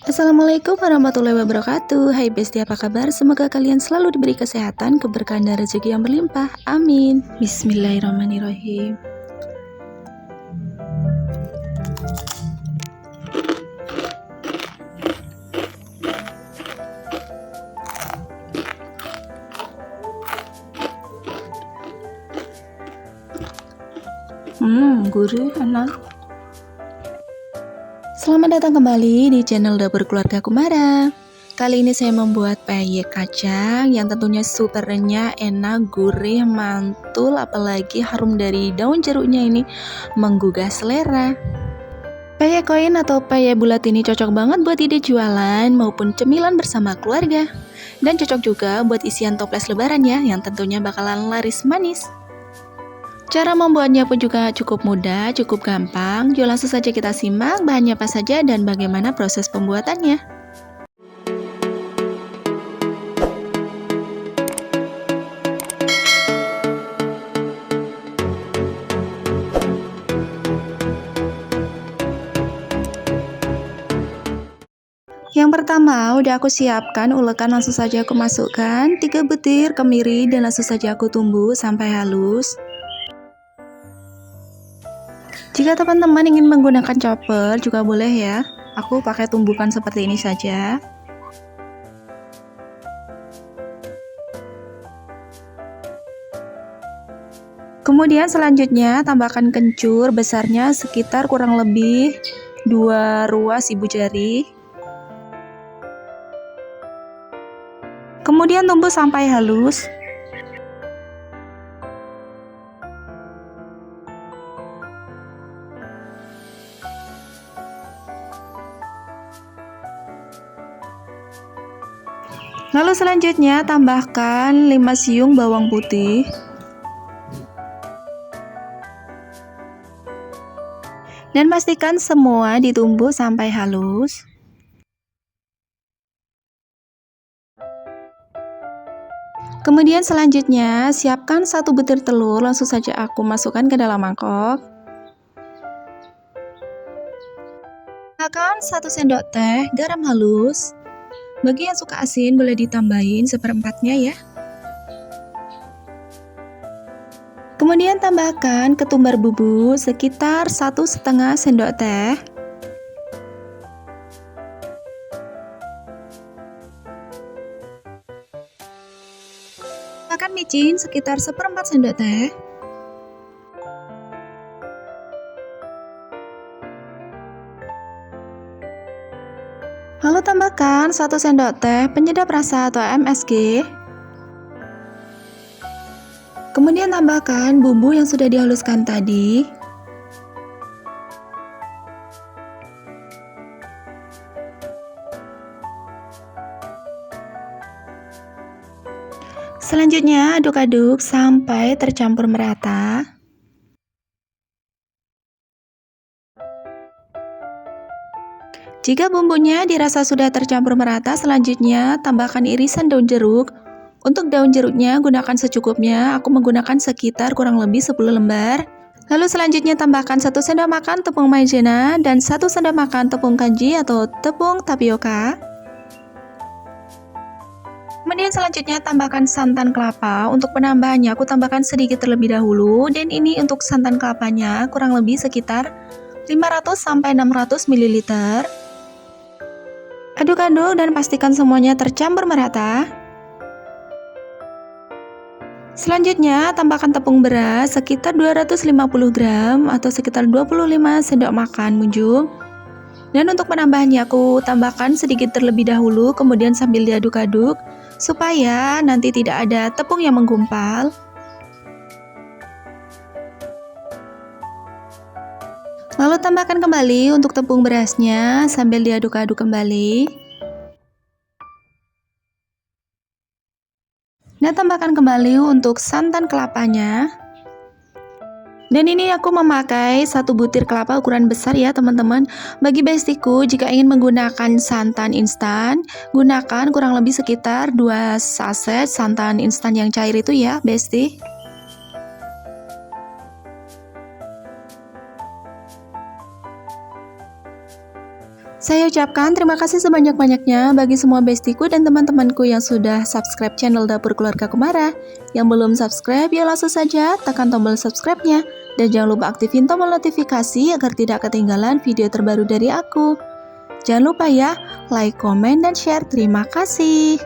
Assalamualaikum warahmatullahi wabarakatuh. Hai Besti, apa kabar? Semoga kalian selalu diberi kesehatan, keberkahan dan rezeki yang berlimpah. Amin. Bismillahirrahmanirrahim. Gurih, enak. Selamat datang kembali di channel Dapur Keluarga Kumara. Kali ini saya membuat peyek kacang yang tentunya super renyah, enak, gurih, mantul, apalagi harum dari daun jeruknya ini menggugah selera. Peyek koin atau peyek bulat ini cocok banget buat ide jualan maupun cemilan bersama keluarga. Dan cocok juga buat isian toples lebaran ya, yang tentunya bakalan laris manis. Cara membuatnya pun juga cukup mudah, cukup gampang. Yuk langsung saja kita simak bahannya apa saja dan bagaimana proses pembuatannya. Yang pertama, udah aku siapkan ulekan, langsung saja aku masukkan 3 butir kemiri dan langsung saja aku tumbuk sampai halus. Jika teman-teman ingin menggunakan chopper juga boleh ya. Aku pakai tumbukan seperti ini saja. Kemudian selanjutnya tambahkan kencur, besarnya sekitar kurang lebih 2 ruas ibu jari. Kemudian tumbuk sampai halus. Lalu selanjutnya tambahkan 5 siung bawang putih. Dan pastikan semua ditumbuk sampai halus. Kemudian selanjutnya siapkan 1 butir telur, langsung saja aku masukkan ke dalam mangkok. Tambahkan 1 sendok teh garam halus. Bagi yang suka asin boleh ditambahin seperempatnya ya. Kemudian tambahkan ketumbar bubuk sekitar 1,5 sendok teh. Tambahkan micin sekitar seperempat sendok teh. Lalu tambahkan 1 sendok teh penyedap rasa atau MSG. Kemudian tambahkan bumbu yang sudah dihaluskan tadi. Selanjutnya aduk-aduk sampai tercampur merata. Jika bumbunya dirasa sudah tercampur merata, selanjutnya tambahkan irisan daun jeruk. Untuk daun jeruknya gunakan secukupnya, aku menggunakan sekitar kurang lebih 10 lembar. Lalu selanjutnya tambahkan 1 sendok makan tepung maizena dan 1 sendok makan tepung kanji atau tepung tapioka. Kemudian selanjutnya tambahkan santan kelapa. Untuk penambahannya aku tambahkan sedikit terlebih dahulu, dan ini untuk santan kelapanya kurang lebih sekitar 500-600 ml. Aduk-aduk dan pastikan semuanya tercampur merata. Selanjutnya tambahkan tepung beras sekitar 250 gram atau sekitar 25 sendok makan munjung. Dan untuk penambahannya aku tambahkan sedikit terlebih dahulu, kemudian sambil diaduk-aduk supaya nanti tidak ada tepung yang menggumpal. Lalu tambahkan kembali untuk tepung berasnya sambil diaduk-aduk kembali. Dan tambahkan kembali untuk santan kelapanya. Dan ini aku memakai 1 butir kelapa ukuran besar ya teman-teman. Bagi bestiku, jika ingin menggunakan santan instan, gunakan kurang lebih sekitar 2 saset santan instan yang cair itu ya besti. Saya ucapkan terima kasih sebanyak-banyaknya bagi semua bestiku dan teman-temanku yang sudah subscribe channel Dapur Keluarga Kumara. Yang belum subscribe, ya langsung saja tekan tombol subscribe-nya. Dan jangan lupa aktifin tombol notifikasi agar tidak ketinggalan video terbaru dari aku. Jangan lupa ya, like, komen, dan share. Terima kasih.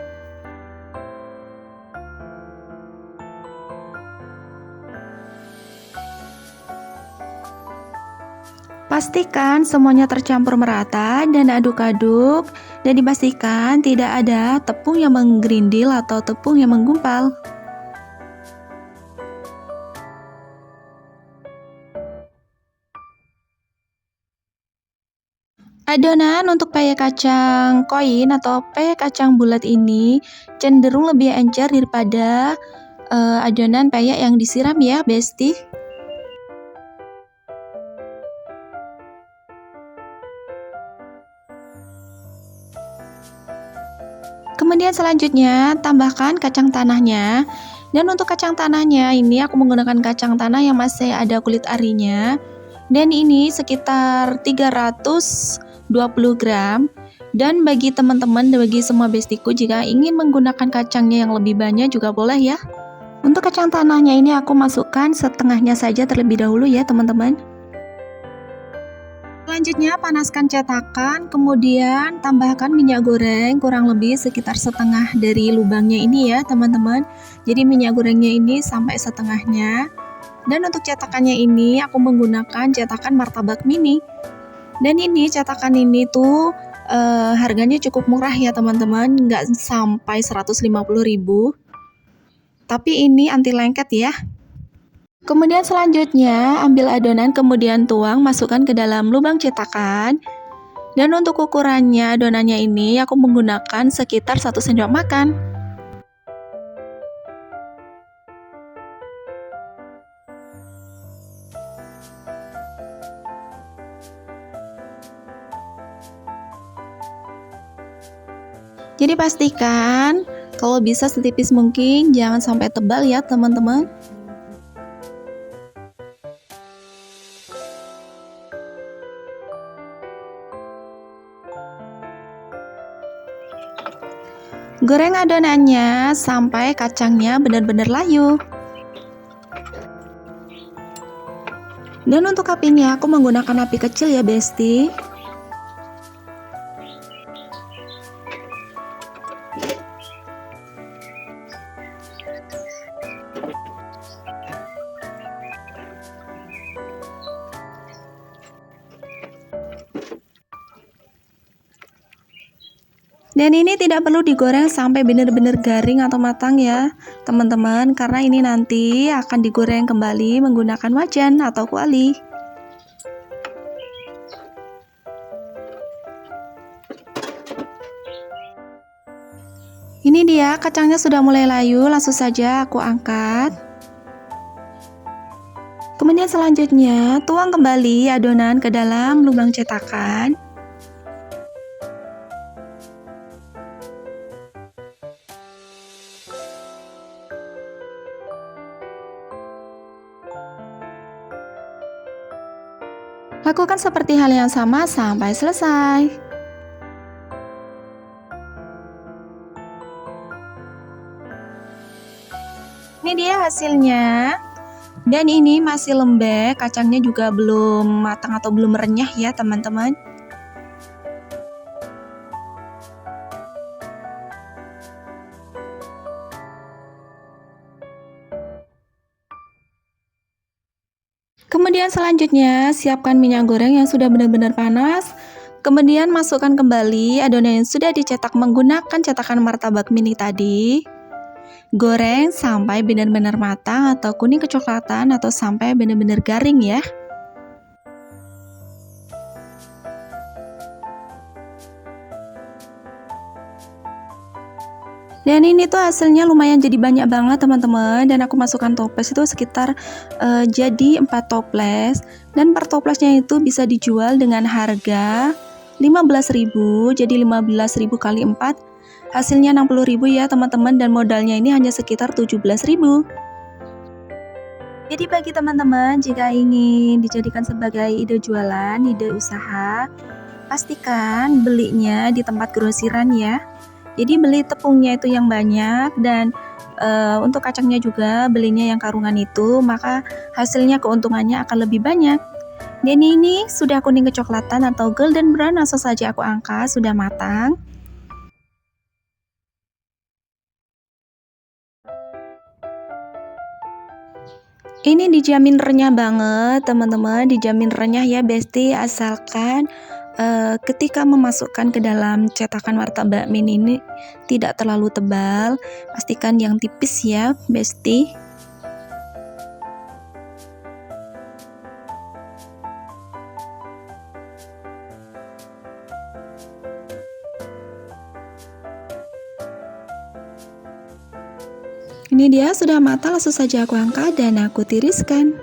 Pastikan semuanya tercampur merata dan aduk-aduk, dan dipastikan tidak ada tepung yang menggerindil atau tepung yang menggumpal. Adonan untuk peyek kacang koin atau peyek kacang bulat ini cenderung lebih encer daripada adonan peyek yang disiram ya, Besti. Kemudian selanjutnya tambahkan kacang tanahnya. Dan untuk kacang tanahnya ini aku menggunakan kacang tanah yang masih ada kulit arinya. Dan ini sekitar 320 gram. Dan bagi teman-teman dan bagi semua bestiku, jika ingin menggunakan kacangnya yang lebih banyak juga boleh ya. Untuk kacang tanahnya ini aku masukkan setengahnya saja terlebih dahulu ya teman-teman. Selanjutnya panaskan cetakan, kemudian tambahkan minyak goreng kurang lebih sekitar setengah dari lubangnya ini ya teman-teman. Jadi minyak gorengnya ini sampai setengahnya. Dan untuk cetakannya ini aku menggunakan cetakan martabak mini. Dan ini cetakan ini tuh harganya cukup murah ya teman-teman, nggak sampai 150.000. Tapi ini anti lengket ya. Kemudian selanjutnya ambil adonan, kemudian tuang, masukkan ke dalam lubang cetakan. Dan untuk ukurannya adonannya ini aku menggunakan sekitar 1 sendok makan. Jadi pastikan kalau bisa setipis mungkin, jangan sampai tebal ya teman-teman. Goreng adonannya sampai kacangnya benar-benar layu. Dan untuk apinya aku menggunakan api kecil ya Besti. Dan ini tidak perlu digoreng sampai benar-benar garing atau matang ya teman-teman, karena ini nanti akan digoreng kembali menggunakan wajan atau kuali. Ini dia kacangnya sudah mulai layu, langsung saja aku angkat. Kemudian selanjutnya tuang kembali adonan ke dalam lubang cetakan. Lakukan seperti hal yang sama sampai selesai. Ini dia hasilnya. Dan ini masih lembek, kacangnya juga belum matang atau belum renyah ya teman-teman. Kemudian selanjutnya siapkan minyak goreng yang sudah benar-benar panas. Kemudian masukkan kembali adonan yang sudah dicetak menggunakan cetakan martabak mini tadi. Goreng sampai benar-benar matang atau kuning kecoklatan atau sampai benar-benar garing ya. Dan ini tuh hasilnya lumayan jadi banyak banget teman-teman. Dan aku masukkan toples itu sekitar jadi 4 toples. Dan per toplesnya itu bisa dijual dengan harga 15.000. Jadi 15.000 kali 4 hasilnya 60.000 ya teman-teman. Dan modalnya ini hanya sekitar 17.000. Jadi bagi teman-teman jika ingin dijadikan sebagai ide jualan, ide usaha, Pastikan belinya di tempat grosiran ya. Jadi beli tepungnya itu yang banyak dan untuk kacangnya juga belinya yang karungan itu, maka hasilnya keuntungannya akan lebih banyak. Dan ini sudah kuning kecoklatan atau golden brown, langsung saja aku angkat, sudah matang. Ini dijamin renyah banget teman-teman, dijamin renyah ya besti, asalkan ketika memasukkan ke dalam cetakan martabak mini ini tidak terlalu tebal, pastikan yang tipis ya besti. Ini dia sudah matang, langsung saja aku angkat dan aku tiriskan.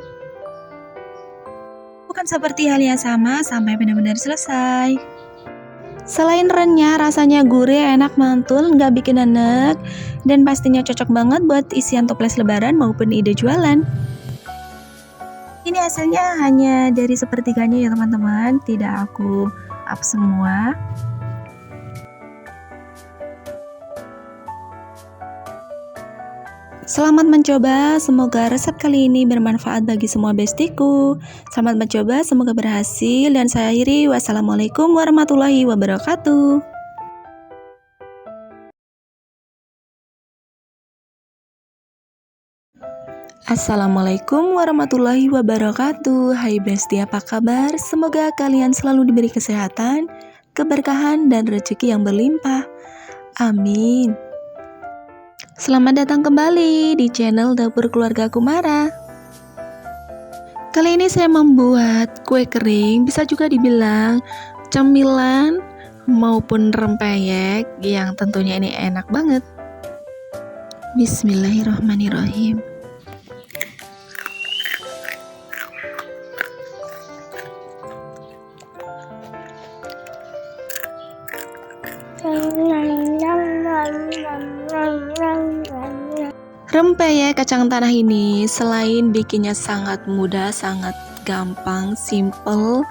Bukan seperti hal yang sama sampai benar-benar selesai. Selain renyah, rasanya gurih, enak, mantul, nggak bikin enek, dan pastinya cocok banget buat isian toples lebaran maupun ide jualan. Ini hasilnya hanya dari sepertiganya ya teman-teman, tidak aku up semua. Selamat mencoba, semoga resep kali ini bermanfaat bagi semua bestiku. Selamat mencoba, semoga berhasil, dan saya akhiri. Wassalamualaikum warahmatullahi wabarakatuh. Assalamualaikum warahmatullahi wabarakatuh. Hai besti, apa kabar? Semoga kalian selalu diberi kesehatan, keberkahan, dan rezeki yang berlimpah. Amin. Selamat datang kembali di channel Dapur Keluarga Kumara. Kali ini saya membuat kue kering, bisa juga dibilang cemilan maupun rempeyek yang tentunya ini enak banget. Bismillahirrahmanirrahim. Rempeyek kacang tanah ini selain bikinnya sangat mudah, sangat gampang, simple,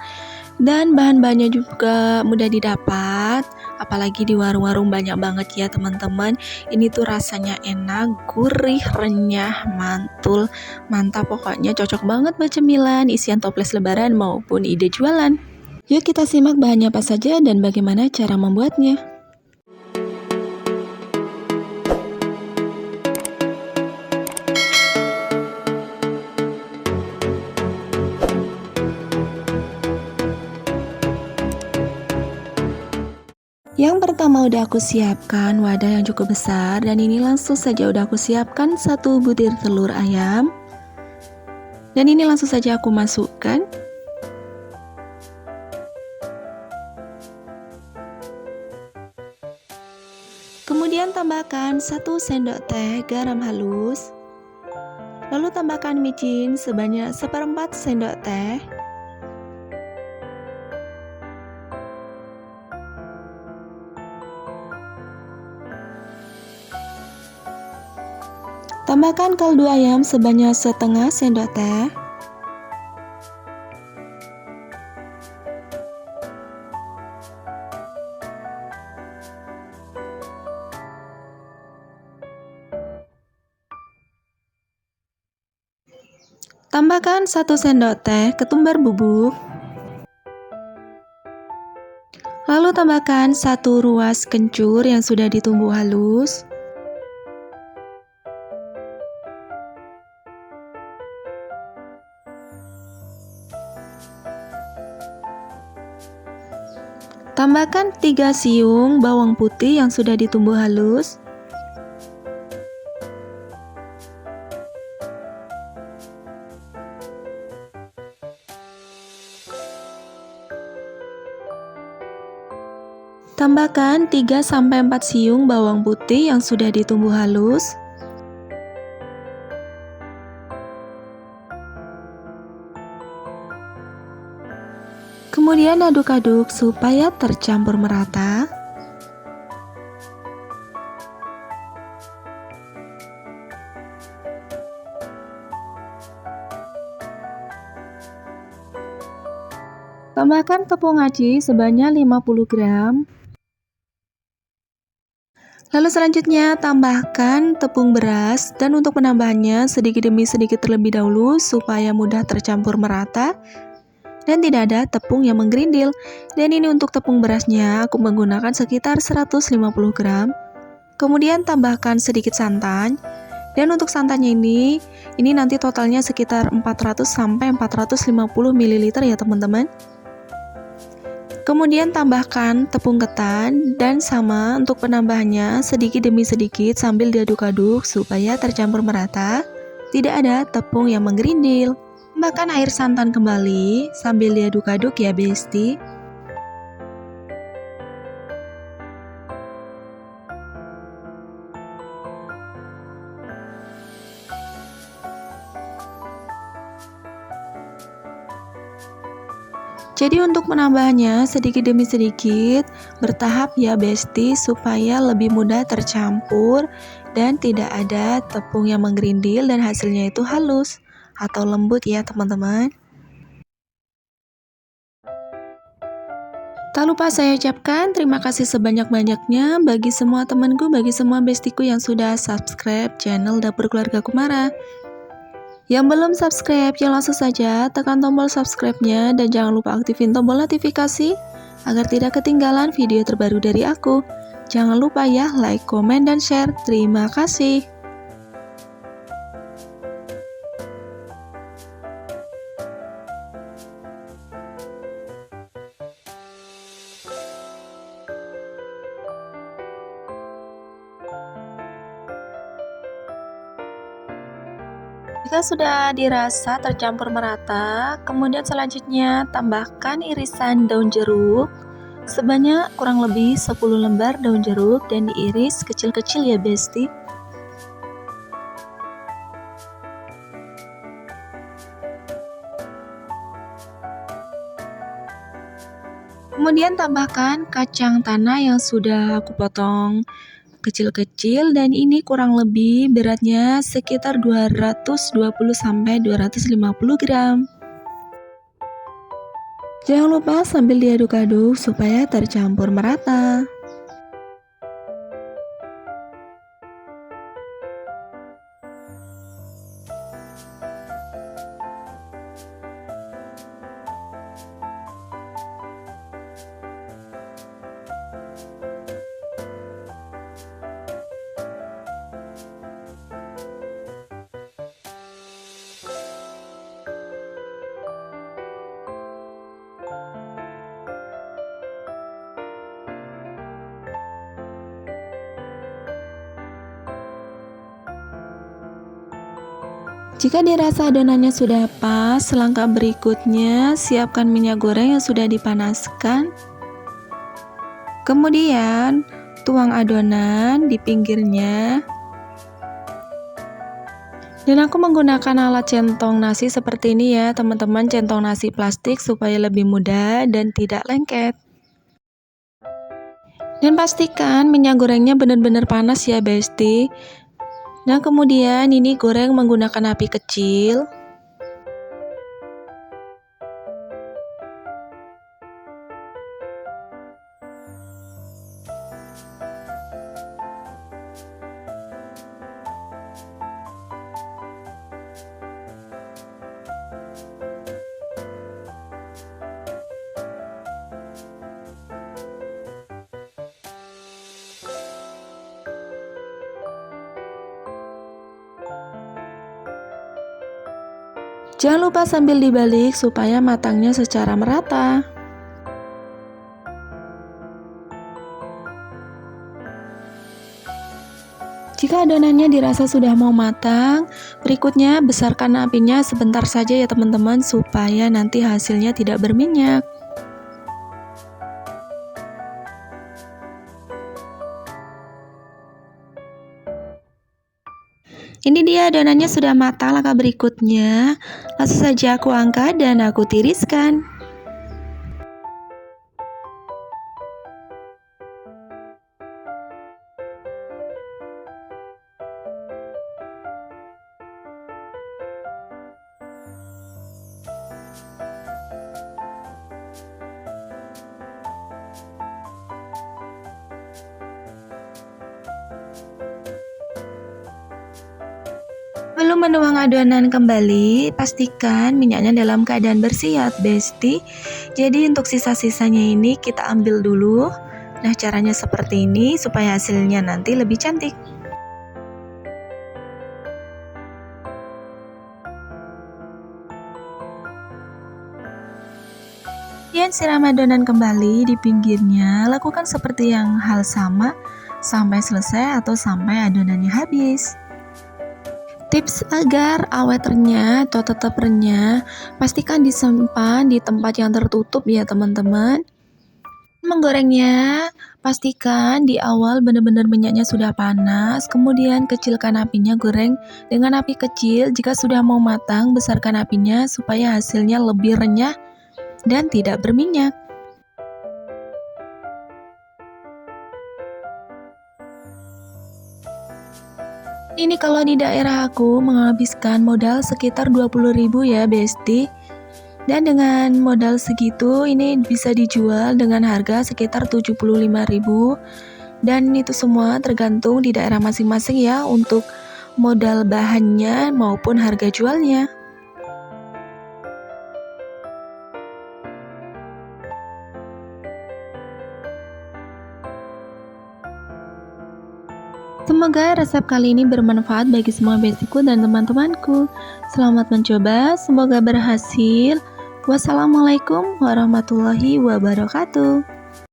dan bahan-bahannya juga mudah didapat, apalagi di warung-warung banyak banget ya teman-teman. Ini tuh rasanya enak, gurih, renyah, mantul, mantap pokoknya, cocok banget buat cemilan, isian toples lebaran maupun ide jualan. Yuk kita simak bahannya apa saja dan bagaimana cara membuatnya. Yang pertama udah aku siapkan wadah yang cukup besar, dan ini langsung saja udah aku siapkan 1 butir telur ayam. Dan ini langsung saja aku masukkan. Kemudian tambahkan 1 sendok teh garam halus. Lalu tambahkan micin sebanyak 1/4 sendok teh. Tambahkan kaldu ayam sebanyak 1/2 sendok teh. Tambahkan 1 sendok teh ketumbar bubuk. Lalu tambahkan 1 ruas kencur yang sudah ditumbuk halus. Tambahkan 3 siung bawang putih yang sudah ditumbuk halus. Tambahkan 3-4 siung bawang putih yang sudah ditumbuk halus. Kemudian aduk-aduk supaya tercampur merata. Tambahkan tepung aci sebanyak 50 gram. Lalu selanjutnya tambahkan tepung beras, dan untuk penambahannya sedikit demi sedikit terlebih dahulu supaya mudah tercampur merata dan tidak ada tepung yang menggerindil. Dan ini untuk tepung berasnya aku menggunakan sekitar 150 gram. Kemudian tambahkan sedikit santan. Dan untuk santannya ini nanti totalnya sekitar 400 sampai 450 ml ya teman-teman. Kemudian tambahkan tepung ketan, dan sama untuk penambahannya sedikit demi sedikit sambil diaduk-aduk supaya tercampur merata, tidak ada tepung yang menggerindil. Tambahkan air santan kembali sambil diaduk-aduk ya besti. Jadi untuk menambahnya sedikit demi sedikit, bertahap ya besti, supaya lebih mudah tercampur dan tidak ada tepung yang menggerindil dan hasilnya itu halus atau lembut ya teman-teman. Tak lupa saya ucapkan terima kasih sebanyak-banyaknya bagi semua temanku, bagi semua bestiku yang sudah subscribe channel Dapur Keluarga Kumara. Yang belum subscribe, ya langsung saja tekan tombol subscribe-nya dan jangan lupa aktifin tombol notifikasi agar tidak ketinggalan video terbaru dari aku. Jangan lupa ya like, komen, dan share. Terima kasih. Jika sudah dirasa tercampur merata, kemudian selanjutnya tambahkan irisan daun jeruk sebanyak kurang lebih 10 lembar daun jeruk dan diiris kecil-kecil ya besti. Kemudian tambahkan kacang tanah yang sudah aku potong kecil-kecil, dan ini kurang lebih beratnya sekitar 220 sampai 250 gram. Jangan lupa sambil diaduk-aduk supaya tercampur merata. Jika dirasa adonannya sudah pas, langkah berikutnya siapkan minyak goreng yang sudah dipanaskan. Kemudian tuang adonan di pinggirnya. Dan aku menggunakan alat centong nasi seperti ini ya teman-teman, centong nasi plastik supaya lebih mudah dan tidak lengket. Dan pastikan minyak gorengnya benar-benar panas ya besti. Nah kemudian ini goreng menggunakan api kecil. Jangan lupa sambil dibalik supaya matangnya secara merata. Jika adonannya dirasa sudah mau matang, berikutnya besarkan apinya sebentar saja ya teman-teman, supaya nanti hasilnya tidak berminyak. Ini dia adonannya sudah matang. Langkah berikutnya langsung saja aku angkat dan aku tiriskan. Sebelum menuang adonan kembali, pastikan minyaknya dalam keadaan bersih ya Besti. Jadi untuk sisa-sisanya ini kita ambil dulu. Nah, caranya seperti ini supaya hasilnya nanti lebih cantik. Kemudian siram adonan kembali di pinggirnya. Lakukan seperti yang hal sama sampai selesai atau sampai adonannya habis. Tips agar awet renyah atau tetap renyah, pastikan disimpan di tempat yang tertutup ya teman-teman. Menggorengnya, pastikan di awal benar-benar minyaknya sudah panas, kemudian kecilkan apinya, goreng dengan api kecil. Jika sudah mau matang, besarkan apinya supaya hasilnya lebih renyah dan tidak berminyak. Ini kalau di daerah aku menghabiskan modal sekitar 20.000 ya Besti. Dan dengan modal segitu ini bisa dijual dengan harga sekitar 75.000. Dan itu semua tergantung di daerah masing-masing ya untuk modal bahannya maupun harga jualnya. Semoga resep kali ini bermanfaat bagi semua bestiku dan teman-temanku. Selamat mencoba, semoga berhasil. Wassalamualaikum warahmatullahi wabarakatuh.